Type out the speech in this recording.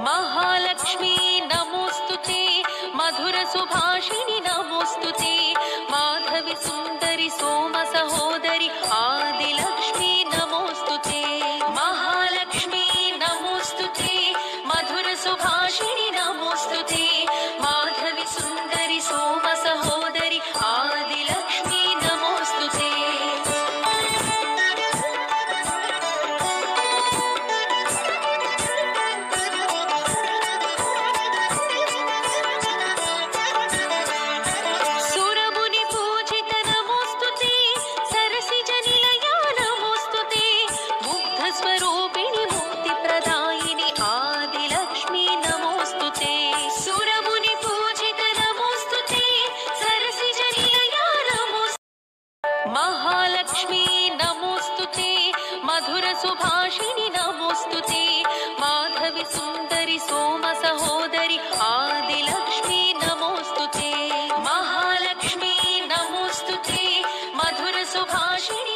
महालक्ष्मी नमोस्तुते मधुर सुभाषिणि नमोस्तुते माधवी सुंदरी सोम सहोदरी आदिलक्ष्मी नमोस्तुते महालक्ष्मी नमोस्तुते मधुर सुभाषिणि नमोस्तुते माधवी सुंदरी सोम सहोदरी आदिलक्ष्मी नमोस्तुते महालक्ष्मी नमोस्तुते मधुर सुभाषिणि नमोस्तुते माधवी सुंदरी सोम सहोदरी आदिलक्ष्मी नमोस्तुते महालक्ष्मी नमोस्तुते मधुर सुभाषिणि